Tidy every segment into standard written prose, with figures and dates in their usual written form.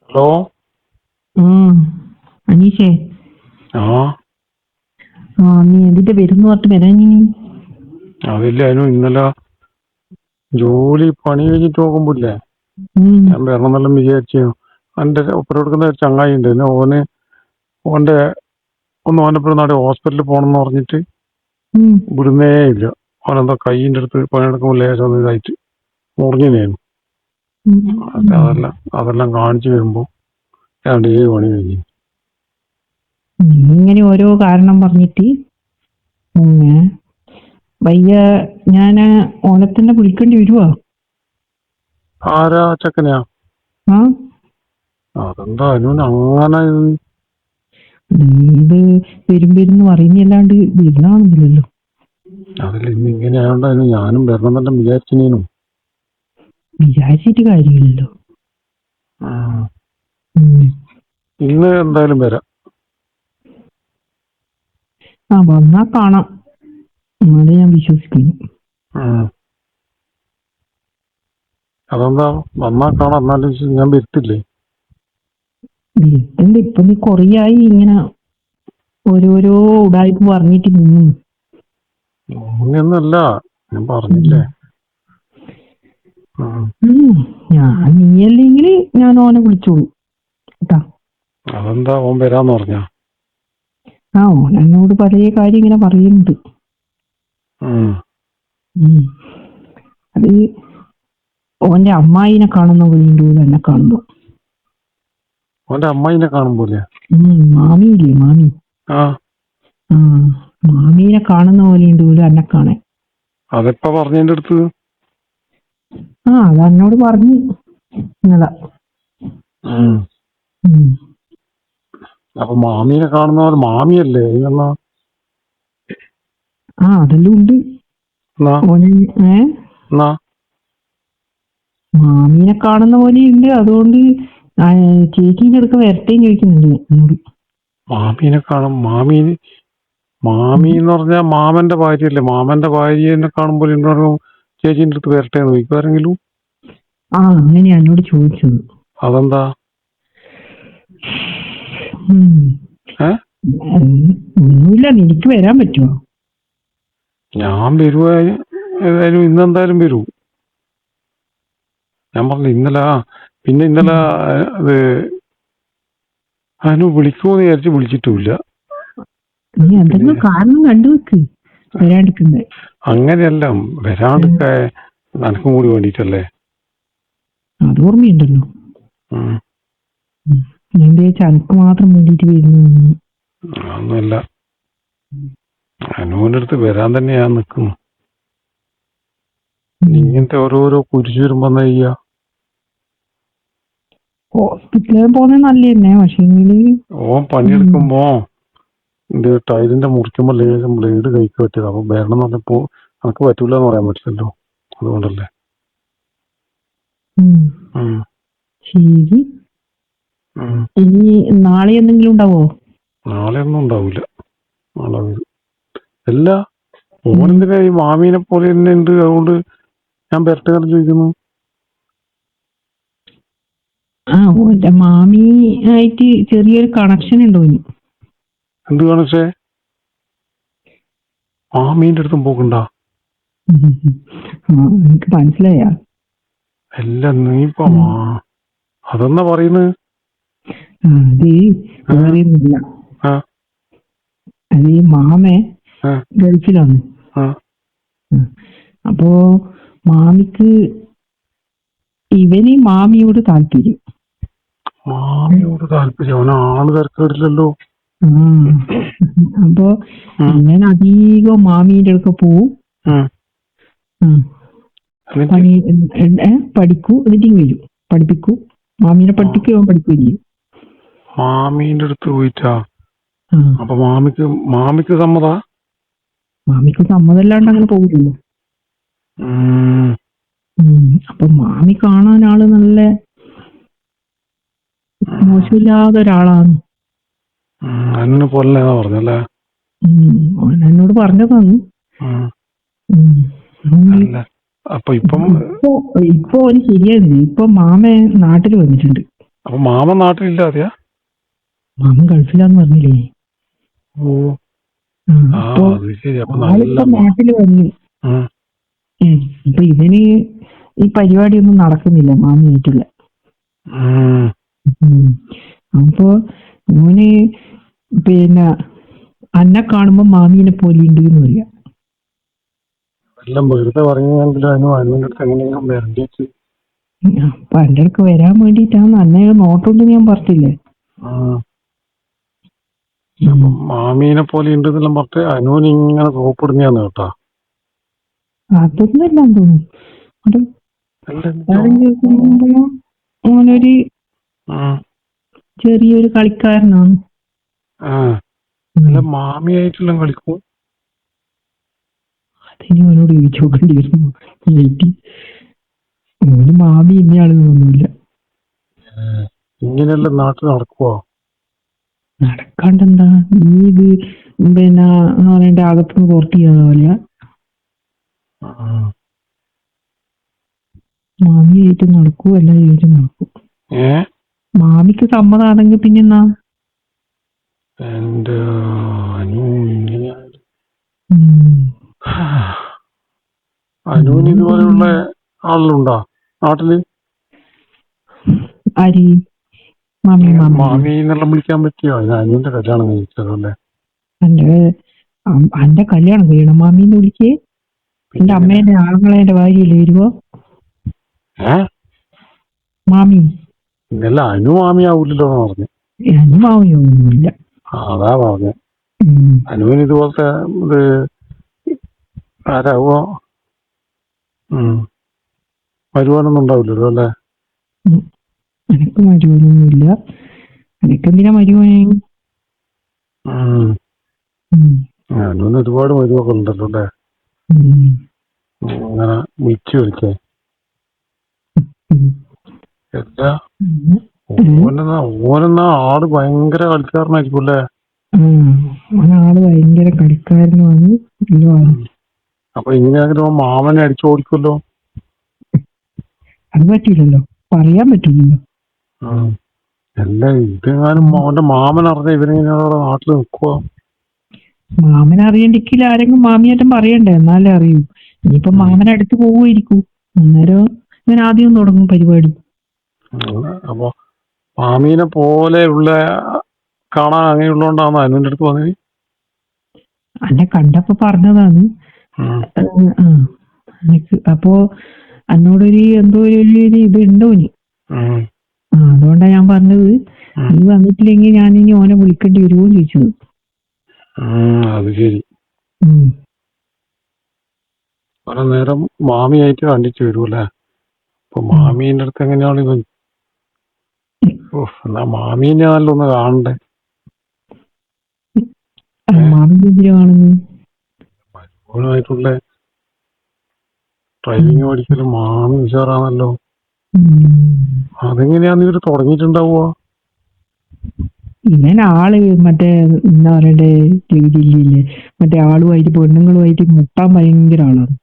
Hello. അനീഷേ, ആ നീ എന്തിന്റെ വരുന്നു പറഞ്ഞിട്ട് വരാൻ? അതില്ല, ഇന്നലെ ജോലി പണി കഴിഞ്ഞിട്ട് നോക്കുമ്പോല്ലേ ഞാൻ വരണമെന്നെല്ലാം വിചാരിച്ചു. എൻ്റെ ഒപ്പം കൊടുക്കുന്ന ഒരു ചങ്ങായി ഉണ്ട്, ഓൻ്റെ ഓനപ്പുറം ഹോസ്പിറ്റലിൽ പോകണമെന്ന് പറഞ്ഞിട്ട് വിടുന്നേ ഇല്ല. അവനെന്താ കൈയിൻ്റെ അടുത്ത് പണിയെടുക്കുമ്പോൾ ലേശം ഇതായിട്ട് മുറിഞ്ഞേനു. അതെല്ലാം കാണിച്ചു വരുമ്പോൾ 2 പണി കഴിഞ്ഞു. നീ ഇങ്ങനെ ഓരോ കാരണം പറഞ്ഞിട്ട് വയ്യ. ഞാന് ഓനെ തന്നെ വിളിക്കേണ്ടി വരുവാ. ആരാ ചെക്കനെയാ? അതെന്താ അങ്ങനെ ഇത് വരുമ്പെന്ന് പറയുന്നല്ലാണ്ട് വരുന്നാണെന്നില്ലല്ലോ. അതിൽ ഇന്ന് ഇങ്ങനെ ആയോണ്ടായിരുന്നു ഞാനും വരണമെന്നെല്ലാം വിചാരിച്ചേനും. വിചാരിച്ചിട്ട് കാര്യമില്ലല്ലോ. ഇന്ന് എന്തായാലും വരാം. വന്നാ കാണാം, അത് ഞാൻ വിശ്വസിക്കുന്നു. അതെന്താ വന്നാ കാണാം, എന്നാലും ഞാൻ വരുത്തില്ലേ? വീട്ടിൽ ഇപ്പൊ നീ കൊറേയായി ഇങ്ങനെ ഓരോരോ ഉടായ്പ പറഞ്ഞിട്ട് നിന്നു. അങ്ങനെയൊന്നല്ല, ഞാൻ പറഞ്ഞില്ലേ. നീയല്ലെങ്കിൽ ഞാൻ ഓനെ വിളിച്ചോളൂ കേട്ടാ. അതെന്താ ഓൻ വരാന്ന് പറഞ്ഞ? ഓൻ എന്നോട് പല കാര്യം ഇങ്ങനെ പറയുന്നുണ്ട്. അത് ഓന്റെ അമ്മായിനെ കാണുന്ന പോലെയുണ്ട് എന്നെ കാണുമ്പോ. ഓന്റെ അമ്മായിനെ കാണുമ്പോലെ? മാമിയില്ലേ, മാമി. മാമീനെ കാണുന്ന പോലെയുണ്ട് എന്നെ കാണാൻ. അതെപ്പ പറഞ്ഞു എന്റെ അടുത്ത്? അത് എന്നോട് പറഞ്ഞു ഇന്നലെ. അപ്പൊ മാമീനെ കാണുന്ന പോലെ മാമിയല്ലേ ഇതെന്നാ? അതെല്ലാം ഉണ്ട്. മാമീനെ കാണുന്ന പോലെയുണ്ട്, അതുകൊണ്ട് ചേച്ചിന്റെ അടുക്ക വരട്ടേന്ന് ചോദിക്കുന്നുണ്ട് എന്നോട്. മാമീനെ കാണും? മാമി എന്ന് പറഞ്ഞാ മാമന്റെ ഭാര്യയല്ലേ? മാമന്റെ ഭാര്യനെ കാണുമ്പോൾ ചേച്ചിന്റെ അടുത്ത് വരട്ടെ ചോദിക്കും ആരെങ്കിലും? അങ്ങനെയാ എന്നോട് ചോദിച്ചത്. അതെന്താ? ഒന്നുമില്ല, നിനക്ക് വരാൻ പറ്റുമോ? ഞാൻ വരുവാ, ഏതായാലും ഇന്നെന്തായാലും വരൂ. ഞാൻ പറഞ്ഞു ഇന്നലെ അത് അതിന് വിളിക്കുമെന്ന് വിചാരിച്ച് വിളിച്ചിട്ടുമില്ല. നീ എന്തെങ്കിലും കാരണം കണ്ടുവെക്ക് വരാണ്ടിരിക്കുന്നേ. അങ്ങനെയല്ല, വരാണ്ടിരിക്കാൻ നനക്കും കൂടി വേണ്ടിട്ടല്ലേ. അത് ഓർമ്മയുണ്ടല്ലോ. ഞാൻ വിചാരിച്ച അനക്ക് മാത്രം വേണ്ടിട്ട് വരുന്നു. ഒന്നുമല്ല, അനുവിന്റെ അടുത്ത് വരാൻ തന്നെയാ നിക്കുന്നു. ഇങ്ങനത്തെ ഓരോരോ കുരിശ് വരുമ്പോ എന്താ ചെയ്യാ? ഹോസ്പിറ്റലിൽ പോകുന്നത് നല്ല തന്നെ. പക്ഷേ ഓൻ പണിയെടുക്കുമ്പോ ഇത് ടൈലിന്റെ മുറിക്കുമ്പോ ലേശം ബ്ലേഡ് കൈക്ക് പറ്റിയത്. അപ്പൊ വരണം എന്ന് പറഞ്ഞപ്പോ നമുക്ക് പറ്റൂല എന്ന് പറയാൻ പറ്റില്ലല്ലോ, അതുകൊണ്ടല്ലേ. ശരി, ഇനി നാളെ എന്തെങ്കിലും ഉണ്ടാവോ? നാളെ ഒന്നും ഉണ്ടാവൂല. നാളെ എല്ലാ ഓനെന്തിനാ ഈ മാമീനെ പോലെ തന്നെ ഉണ്ട്, അതുകൊണ്ട് ഞാൻ വരട്ടെ ചോദിക്കുന്നു. ഓന്റെ മാമി ആയിട്ട് ചെറിയൊരു കണക്ഷൻ ഉണ്ടോ? എന്ത് കണക്ഷേ? മാമീന്റെ അടുത്തും പോകണ്ട? എനിക്ക് മനസ്സിലായ. അല്ല, നീപ്പോ അതെന്നാ പറയുന്നത്? അത് ഈ മാമേ ഗൾഫിലാണ്. അപ്പോ മാമിക്ക് മാമിയോട് താല്പര്യം. മാമിയോട് താല്പര്യം? അവന് ആള് തിരക്കേടില്ലല്ലോ. അപ്പൊ ഞാൻ അധികം മാമീന്റെ അടുക്ക പോവും, പഠിക്കൂ, എന്നിട്ടും വരും, പഠിപ്പിക്കൂ. മാമീനെ പഠിപ്പിക്കുകയോ പഠിക്കുകയും ചെയ്യും. മാമീന്റെ അടുത്ത് പോയിട്ടാ? അപ്പൊ മാമിക്ക് സമ്മതാ? മാമിക്ക് സമ്മതല്ലാണ്ട് അങ്ങനെ പോകില്ലല്ലോ. അപ്പൊ മാമി കാണാൻ ആള് നല്ല മോശമില്ലാത്ത ഒരാളാണ്. പറഞ്ഞല്ലേ? എന്നോട് പറഞ്ഞതാണ്. അപ്പൊ ഇപ്പൊ ഓന് ശരിയായിരുന്നു. ഇപ്പൊ മാമ നാട്ടിൽ വന്നിട്ടുണ്ട്. അപ്പൊ മാമൻ നാട്ടിലില്ല അതെയാ? മാമൻ ഗൾഫിലാന്ന് പറഞ്ഞില്ലേ. ഓ ആ അപ്പൊ അത് ശരി. അപ്പൊ നല്ല ആളിപ്പോ നാട്ടില് വന്നു. ഉം. അപ്പൊ ഇവന് ഈ പരിപാടിയൊന്നും നടക്കുന്നില്ല മാമിയായിട്ടുള്ള. ഉം. അപ്പൊ ഓന് പിന്നെ അന്നെ കാണുമ്പോ മാമീനെ പോലെ ഉണ്ട് എന്ന് പറയാ. എല്ലാം വെറുതെ പറഞ്ഞെങ്കിലും അതിന് അനുവിന്റെ അടുത്ത് എങ്ങനെയെങ്കിലും വരണ്ടേച്ച്. അപ്പൊ എന്റെ അടുക്ക് വരാൻ വേണ്ടിട്ടാണ് അന്നെ നോട്ടുണ്ട് ഞാൻ പറഞ്ഞില്ലേ. അപ്പൊ മാമീനെ പോലെ ഉണ്ട് എന്നെല്ലാം പറഞ്ഞിട്ട് അനുവിന് ഇങ്ങനെ സോപ്പിടുന്നതാന്ന് കേട്ടാ. അതൊന്നും അല്ലാന്ന് തോന്നുന്നു. അത് കാര്യം കേൾക്കുമ്പോ ഓനൊരു ചെറിയൊരു കളിക്കാരനാണ്. മാമിയായിട്ടെല്ലാം കളിക്കും. അതിന് അവനോട് ചോദിച്ചു നോക്കേണ്ടിയിരുന്നു. ഓന് മാമി ഇന്നയാള് തോന്നുന്നില്ല. ഇങ്ങനെയല്ല നാട്ടിൽ നടക്കുവോ? നടക്കാണ്ടെന്താ നീ ഇത് പിന്നെ അവന്റെ അകത്തുനിന്ന് പുറത്ത് ചെയ്യാതെ പോലെ മാമിയായിട്ട് നടക്കൂ എല്ലാം ചോദിച്ചു നടക്കും. മാമിക്ക് സമ്മതാണെങ്കിൽ പിന്നെന്നാ എന്റെ അനുവിന് ഇതുപോലെയുള്ള ആളുണ്ടോ നാട്ടില്? ആര്? മാമി എന്നെല്ലാം വിളിക്കാൻ പറ്റിയോ? അനുവിന്റെ കല്യാണം കഴിച്ചതല്ലേ? എന്റെ കല്യാണം കഴിയണം മാമീന്ന് വിളിക്കേ? എന്റെ അമ്മേന്റെ ആങ്ങളേന്റെ ഭാര്യയല്ലേ വരുവോ മാമി? ഇല്ല അനു മാമിയാവൂല്ലോ പറഞ്ഞു. അനു മാമിയൊന്നുമില്ല. അതാ പറഞ്ഞ. അനുവിന് ഇതുപോലത്തെ ഇത് ആരാവോ വരുവാനൊന്നും ഉണ്ടാവില്ലല്ലോ അല്ലേ? എനക്ക് മരുവനൊന്നുമില്ല. എനക്കെന്തിനാ മരുവനെ? അനുവിന് ഒരുപാട് മരുവൊക്കെ ഉണ്ടല്ലോ അല്ലേ? അങ്ങനെ വിളിച്ചു വിളിക്കേ എല്ലാ ഓനെന്നാ ആള് ഭയങ്കര കളിക്കാരനായിരിക്കും അല്ലേ? ആള് ഭയങ്കര കളിക്കാരനുമാണ്. അപ്പൊ ഇങ്ങനെയാണെങ്കിലും മാമനെ അടിച്ചോടിക്കുമല്ലോ. അത് പറ്റില്ലല്ലോ, പറയാൻ പറ്റില്ലല്ലോ. അല്ല ഇതെങ്ങാനും അവന്റെ മാമൻ അറിഞ്ഞ ഇവരിങ്ങനെ നാട്ടിൽ നിൽക്കുവോ? മാമൻ അറിയണ്ടെങ്കിൽ ആരെങ്കിലും മാമിയേറ്റം പറയണ്ടേ, എന്നാലേ അറിയൂ. ഇനിയിപ്പൊ മാമൻ അടുത്ത് പോവുമായിരിക്കും. അന്നേരം ഞാൻ ആദ്യം തുടങ്ങും പരിപാടി. അപ്പൊ മാമീനെ പോലെയുള്ള കാണാൻ അങ്ങനെയുള്ളതുകൊണ്ടാണ് അനുവിന്റെ അടുത്ത് വന്നത്. അന്നെ കണ്ടപ്പോ പറഞ്ഞതാണ്. അപ്പോ എന്നോടൊരു എന്തോ ഒരു ഇത് ഉണ്ടോന്. അതുകൊണ്ടാ ഞാൻ പറഞ്ഞത് നീ വന്നിട്ടില്ലെങ്കിൽ ഞാൻ ഇനി ഓനെ വിളിക്കേണ്ടി വരുമോ ചോദിച്ചത്. അത് ശരി. കുറെ നേരം മാമിയായിട്ട് കണ്ടിട്ട് വരുമല്ലേ? അപ്പൊ മാമീന്റെ അടുത്ത് എങ്ങനെയാണ് ഇവൻ? എന്നാ മാമീനെ നല്ല ഒന്ന് കാണണ്ടേ? മരുമോനുമായിട്ടുള്ള ഡ്രൈവിംഗ് പഠിക്കലും മാമി ഉഷാറാണല്ലോ. അതെങ്ങനെയാന്ന് ഇവര് തുടങ്ങിയിട്ടുണ്ടാവുക? ഇവൻ ആള് മറ്റേ എന്താ പറയണ്ടേ രീതിയില്ലേ, മറ്റേ ആളുമായിട്ട് പെണ്ണുങ്ങളുമായിട്ട് മുട്ടാൻ ഭയങ്കര ആളാണ്.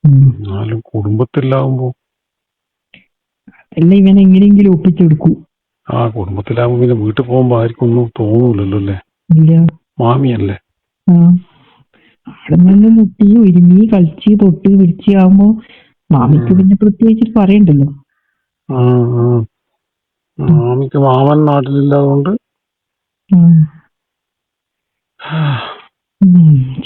എന്നാലും കുടുംബത്തിലാവുമ്പോ അതല്ല ഇവൻ എങ്ങനെയെങ്കിലും ഒപ്പിച്ചെടുക്കൂ. കുടുംബത്തിലാവുമ്പോ പിന്നെ വീട്ടിൽ പോകുമ്പോ ആർക്കും ഒന്നും തോന്നൂലല്ലോ അല്ലേ? ഇല്ല, മാമിയല്ലേ. അവിടെ നിന്ന് മുട്ടി ഒരുമി കളിച്ച് തൊട്ട് പിടിച്ച് ആവുമ്പോ മാമിക്ക് പിന്നെ പ്രത്യേകിച്ച് പറയണ്ടല്ലോ. മാമിക്ക് മാമൻ നാട്ടിലില്ലാതുകൊണ്ട്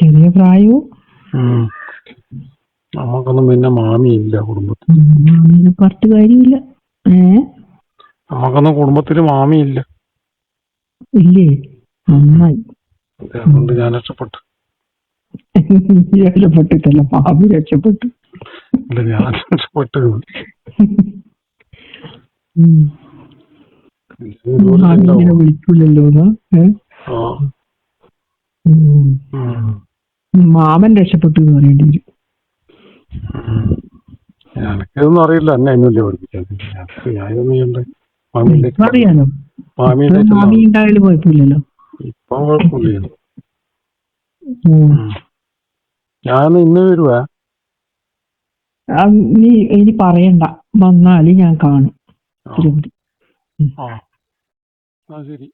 ചെറിയ പ്രായവും നമുക്കൊന്നും പിന്നെ മാമിയില്ല കുടുംബത്തിൽ. മാമീനെ പറഞ്ഞിട്ട് കാര്യമില്ല. നമുക്കൊന്നും കുടുംബത്തില് മാമിയില്ല. ഇല്ലേ? നന്നായി. അതുകൊണ്ട് ഞാൻ രക്ഷപ്പെട്ടു. രക്ഷപ്പെട്ടിട്ടല്ല, മാമി രക്ഷപ്പെട്ടു. അല്ല ഞാൻ രക്ഷപ്പെട്ടു. വിളിക്കൂലല്ലോ. മാമൻ രക്ഷപ്പെട്ടു എന്ന് പറയേണ്ടി വരും. എനിക്കൊന്നും അറിയില്ല. എന്നെ അതിനല്ലേ പഠിപ്പിച്ചത്. ഞാനൊന്നും ചെയ്യണ്ടേ? അറിയാലോ, മാമി ഉണ്ടായാലും കുഴപ്പമില്ലല്ലോ. ഇപ്പൊ കുഴപ്പമില്ല. ഞാൻ ഇന്ന് വരുവാ. നീ ഇനി പറയണ്ട, വന്നാല് ഞാൻ കാണും. ആ ശരി.